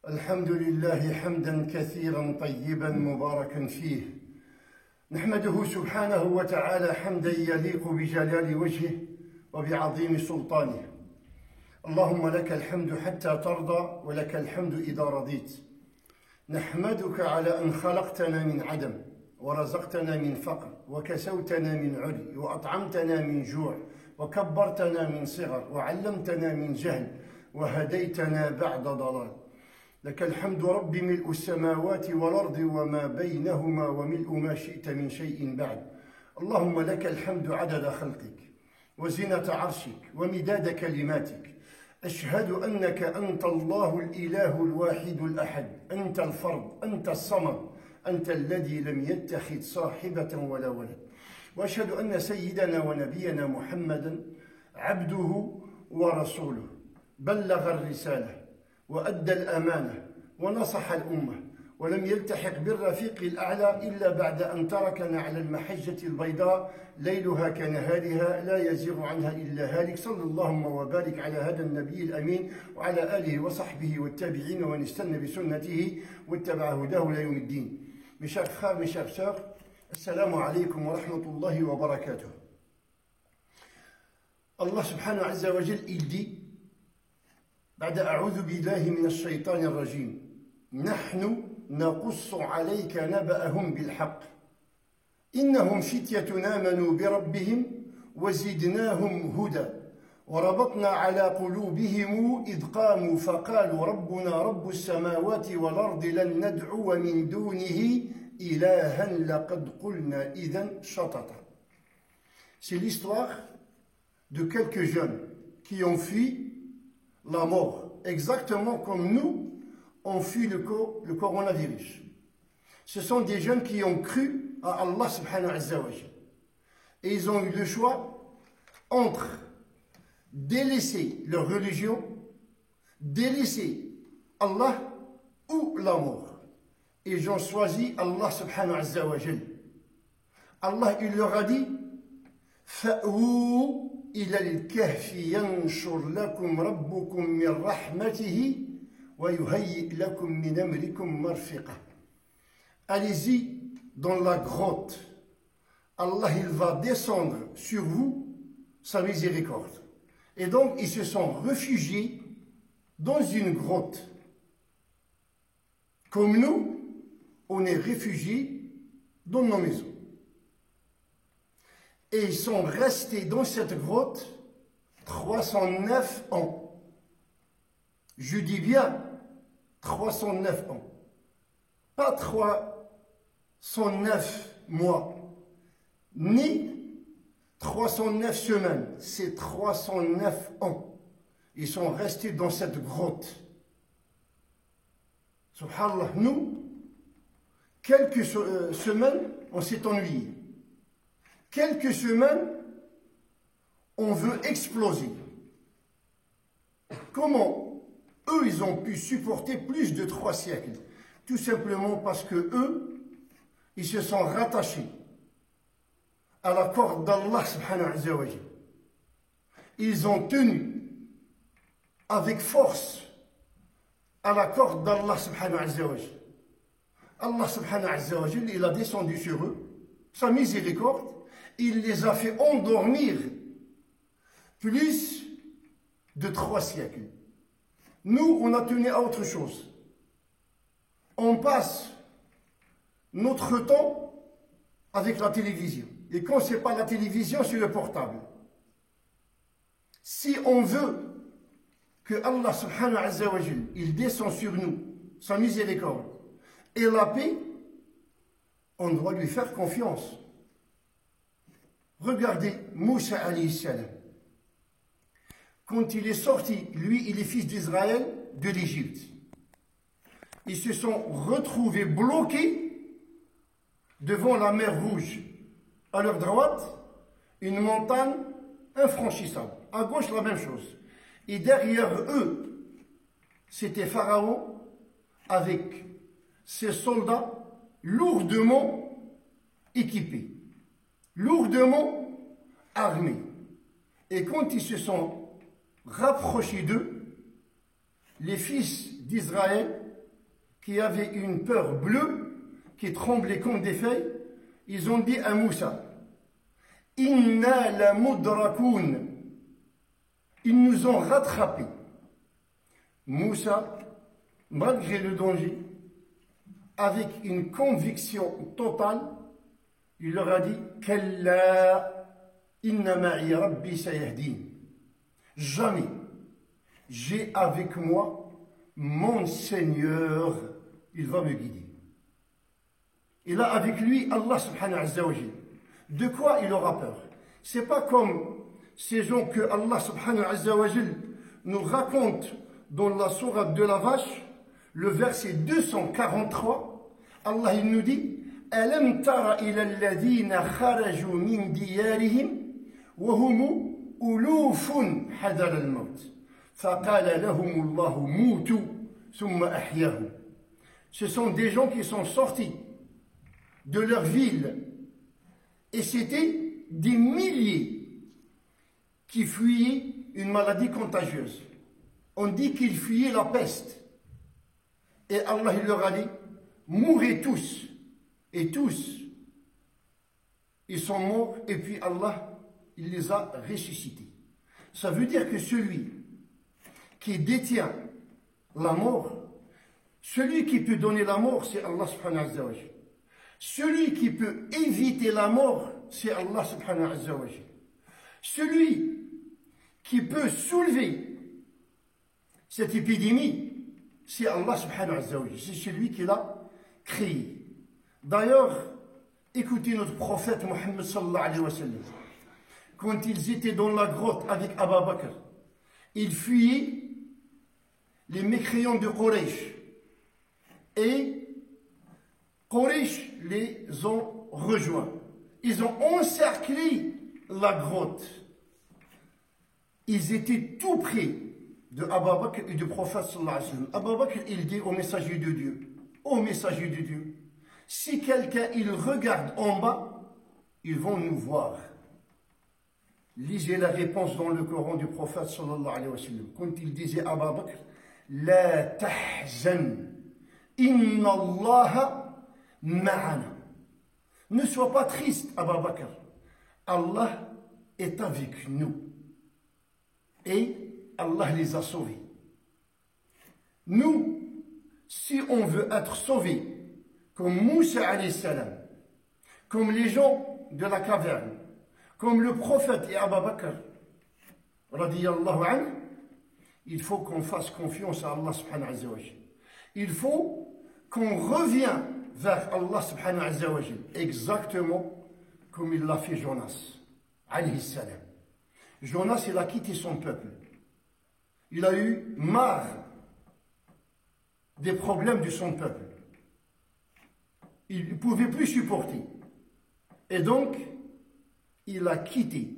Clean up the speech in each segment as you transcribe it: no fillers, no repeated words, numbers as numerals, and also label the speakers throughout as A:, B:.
A: الحمد لله حمدا كثيرا طيبا مباركا فيه، نحمده سبحانه وتعالى حمدا يليق بجلال وجهه وبعظيم سلطانه. اللهم لك الحمد حتى ترضى ولك الحمد إذا رضيت. نحمدك على أن خلقتنا من عدم ورزقتنا من فقر وكسوتنا من عري وأطعمتنا من جوع وكبرتنا من صغر وعلمتنا من جهل وهديتنا بعد ضلال. لك الحمد رب ملء السماوات والأرض وما بينهما وملء ما شئت من شيء بعد. اللهم لك الحمد عدد خلقك وزنة عرشك ومداد كلماتك. أشهد أنك أنت الله الإله الواحد الأحد، أنت الفرد، أنت الصمد، أنت الذي لم يتخذ صاحبة ولا ولد. وأشهد أن سيدنا ونبينا محمدا عبده ورسوله، بلغ الرسالة وأدى الأمانة ونصح الأمة، ولم يلتحق بالرفيق الأعلى إلا بعد أن تركنا على المحجة البيضاء ليلها كنهارها لا يزيغ عنها إلا هالك. صلى اللهم وبارك على هذا النبي الأمين وعلى آله وصحبه والتابعين ومن استنى بسنته واتبع هداه إلى يوم الدين. Mes chers frères, mes chères sœurs, assalamu alaikum wa rahmatullahi wa barakatuh. Allah subhanahu wa ta'ala, il dit بعد أعوذ بالله من الشيطان الرجيم نحن نقص عليك نبأهم بالحق إنهم فتية آمنوا بربهم وزدناهم هدى وربطنا على قلوبهم إذ قاموا فقالوا ربنا رب السماوات والأرض لن ندعو من دونه إلها لقد قلنا إذا شططا. C'est l'histoire de quelques jeunes qui ont fui la mort, exactement comme nous, on fuit le coronavirus. Ce sont des jeunes qui ont cru à Allah subhanahu wa ta'ala. Et ils ont eu le choix entre délaisser leur religion, délaisser Allah ou la mort. Et ils ont choisi Allah subhanahu wa ta'ala. Allah, il leur a dit فَأْوُوا إلى الكهف ينشر لكم ربكم من رحمته ويهيئ لكم من أمركم مرفقا. Allez-y dans la grotte. Allah, il va descendre sur vous sa miséricorde. Et donc, ils se sont réfugiés dans une grotte. Comme nous, on est réfugiés dans nos maisons. Et ils sont restés dans cette grotte 309 ans. Je dis bien 309 ans. Pas 309 mois, ni 309 semaines. C'est 309 ans. Ils sont restés dans cette grotte. Subhanallah, nous, quelques semaines, on s'est ennuyé. Quelques semaines, on veut exploser. Comment eux, ils ont pu supporter plus de 3 siècles? Tout simplement parce que eux, ils se sont rattachés à la corde d'Allah subhanahu wa ta'ala. Ils ont tenu avec force à la corde d'Allah subhanahu wa ta'ala. Allah subhanahu wa ta'ala, il a descendu sur eux sa miséricorde. Il les a fait endormir plus de 3 siècles. Nous, on a tenu à autre chose. On passe notre temps avec la télévision. Et quand ce n'est pas la télévision, c'est le portable. Si on veut que Allah subhanahu wa ta'ala, il descend sur nous sa miséricorde et la paix, on doit lui faire confiance. Regardez Moussa alayhi salam. Quand il est sorti, lui et les fils d'Israël, de l'Égypte, ils se sont retrouvés bloqués devant la mer Rouge. À leur droite, une montagne infranchissable. À gauche, la même chose. Et derrière eux, c'était Pharaon avec ses soldats lourdement équipés, lourdement armés. Et quand ils se sont rapprochés d'eux, les fils d'Israël qui avaient une peur bleue, qui tremblaient comme des feuilles, ils ont dit à Moussa, Inna la mudrakoun. Ils nous ont rattrapés. Moussa, malgré le danger, avec une conviction totale, il leur a dit Kalla inna ma'i rabbi sayahdin. Jamais j'ai avec moi mon Seigneur, il va me guider. Il a avec lui Allah subhanahu wa ta'ala. De quoi il aura peur? C'est pas comme ces gens que Allah subhanahu wa ta'ala nous raconte dans la sourate de la vache, le verset 243. Allah il nous dit Alam tara ila alladhina kharaju min diyarihim wa hum ulufun hadar al-maut faqala lahum Allah mutu thumma ahyahum. Ce sont des gens qui sont sortis de leur ville et c'était des milliers qui fuyaient une maladie contagieuse. On dit qu'ils fuyaient la peste. Et Allah il leur a dit, mourrez tous. Et tous, ils sont morts et puis Allah, il les a ressuscités. Ça veut dire que celui qui détient la mort, celui qui peut donner la mort, c'est Allah subhanahu wa ta'ala. Celui qui peut éviter la mort, c'est Allah subhanahu wa ta'ala. Celui qui peut soulever cette épidémie, c'est Allah subhanahu wa ta'ala. C'est celui qui l'a créé. D'ailleurs, écoutez notre prophète Mohammed sallallahu alayhi wa sallam. Quand ils étaient dans la grotte avec Abu Bakr, ils fuyaient les mécréants de Quraysh. Et Quraysh les ont rejoints. Ils ont encerclé la grotte. Ils étaient tout près de Abu Bakr et du prophète sallallahu alayhi wa sallam. Abu Bakr, il dit au messager de Dieu, ô messager de Dieu, si quelqu'un il regarde en bas, ils vont nous voir. Lisez la réponse dans le Coran du prophète sallallahu alayhi wa sallam. Quand il disait à Abu Bakr, La tahzan, inna Allah ma'ana. Ne sois pas triste, Abu Bakr. Allah est avec nous. Et Allah les a sauvés. Nous, si on veut être sauvés, comme Moussa alayhi salam, comme les gens de la caverne, comme le prophète et Abu Bakr, radiyallahu anhu, il faut qu'on fasse confiance à Allah subhanahu wa ta'ala. Il faut qu'on revienne vers Allah subhanahu wa ta'ala, exactement comme il l'a fait Jonas, alayhi salam. Jonas, il a quitté son peuple. Il a eu marre des problèmes de son peuple. Il ne pouvait plus supporter. Et donc, il a quitté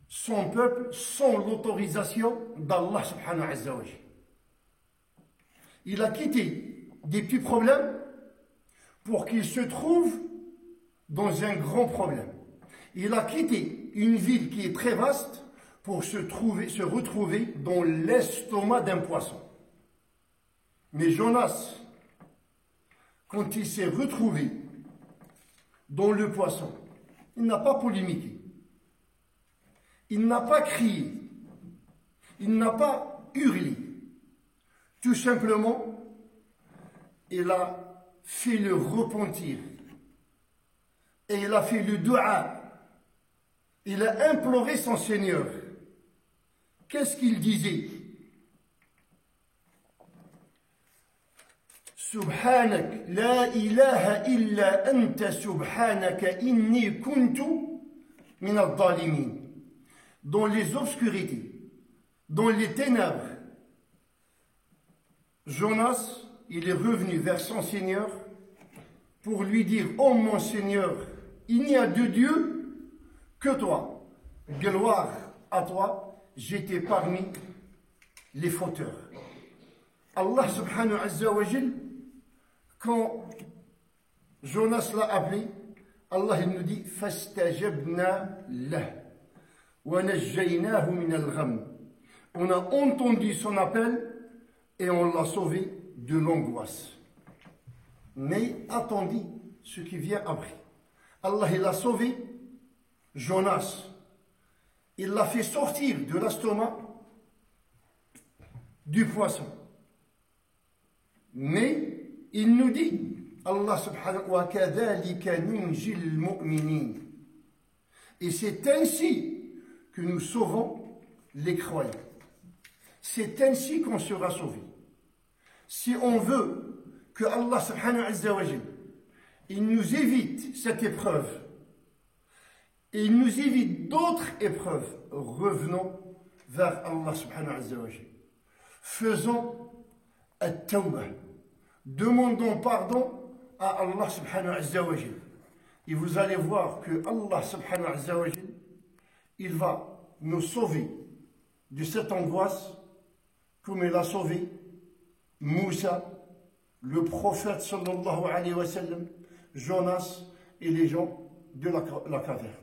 A: son peuple sans l'autorisation d'Allah subhanahu wa ta'ala. Il a quitté des petits problèmes pour qu'il se trouve dans un grand problème. Il a quitté une ville qui est très vaste pour se retrouver dans l'estomac d'un poisson. Mais Jonas, quand il s'est retrouvé dans le poisson, il n'a pas polémiqué. Il n'a pas crié. Il n'a pas hurlé. Tout simplement, il a fait le repentir. Et il a fait le dua. Il a imploré son Seigneur. Qu'est-ce qu'il disait? Subhanak, la ilaha illa anta subhanaka inni kuntu min al-zalimin. Dans les obscurités, dans les ténèbres, Jonas, il est revenu vers son Seigneur pour lui dire, ô mon Seigneur, il n'y a de Dieu que toi. Gloire à toi, j'étais parmi les fauteurs. Allah subhanahu wa ta'ala, quand Jonas l'a appelé, Allah il nous dit fastajabna lah wa najjaynahu min al-gham. On a entendu son appel et on l'a sauvé de l'angoisse. Mais attendez ce qui vient après. Allah, il a sauvé Jonas. Il l'a fait sortir de l'estomac du poisson. Mais il nous dit, Allah subhanahu wa kadhalika nunjil mu'minin. Et c'est ainsi que nous sauvons les croyants. C'est ainsi qu'on sera sauvé. Si on veut que Allah subhanahu wa jalla, il nous évite cette épreuve, et il nous évite d'autres épreuves, revenons vers Allah subhanahu wa jalla. Faisons at-tawbah. Demandons pardon à Allah subhanahu wa jalla. Et vous allez voir que Allah subhanahu wa jalla, il va nous sauver de cette angoisse comme il a sauvé Moussa, le prophète sallallahu alayhi wa sallam, Jonas et les gens de la caverne.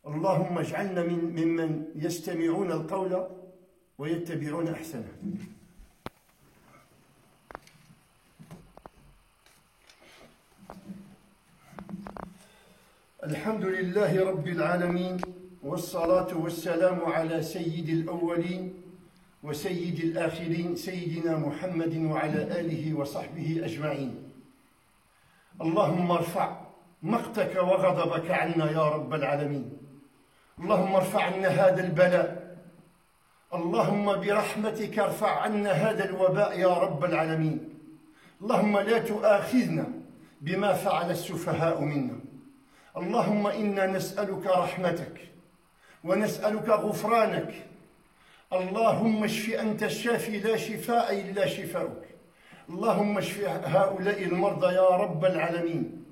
A: اللهم اجعلنا ممن يستمعون القول ويتبعون احسنه. الحمد لله رب العالمين والصلاة والسلام على سيد الأولين وسيد الآخرين سيدنا محمد وعلى آله وصحبه أجمعين. اللهم ارفع مقتك وغضبك عنا يا رب العالمين. اللهم ارفع عنا هذا البلاء. اللهم برحمتك ارفع عنا هذا الوباء يا رب العالمين. اللهم لا تؤاخذنا بما فعل السفهاء منا. اللهم إنا نسألك رحمتك ونسألك غفرانك. اللهم اشف أنت الشافي لا شفاء إلا شفاؤك. اللهم اشف هؤلاء المرضى يا رب العالمين.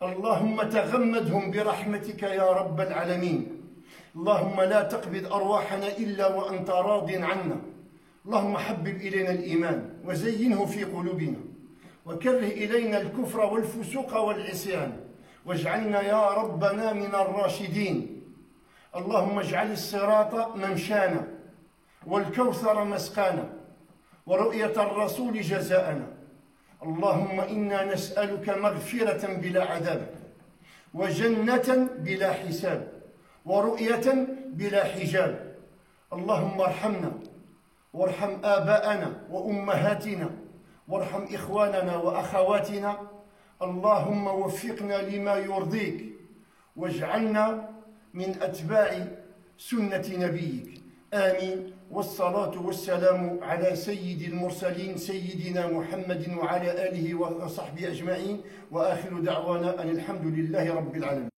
A: اللهم تغمدهم برحمتك يا رب العالمين. اللهم لا تقبض أرواحنا إلا وأنت راض عنا. اللهم حبب إلينا الإيمان وزينه في قلوبنا وكره إلينا الكفر والفسوق والعصيان واجعلنا يا ربنا من الراشدين. اللهم اجعل الصراط ممشانا والكوثر مسقانا ورؤية الرسول جزاءنا. اللهم إنا نسألك مغفرة بلا عذاب وجنة بلا حساب ورؤية بلا حجاب. اللهم ارحمنا وارحم آباءنا وأمهاتنا وارحم إخواننا وأخواتنا. اللهم وفقنا لما يرضيك واجعلنا من أتباع سنة نبيك. آمين. والصلاة والسلام على سيد المرسلين سيدنا محمد وعلى آله وصحبه أجمعين. وآخر دعوانا أن الحمد لله رب العالمين.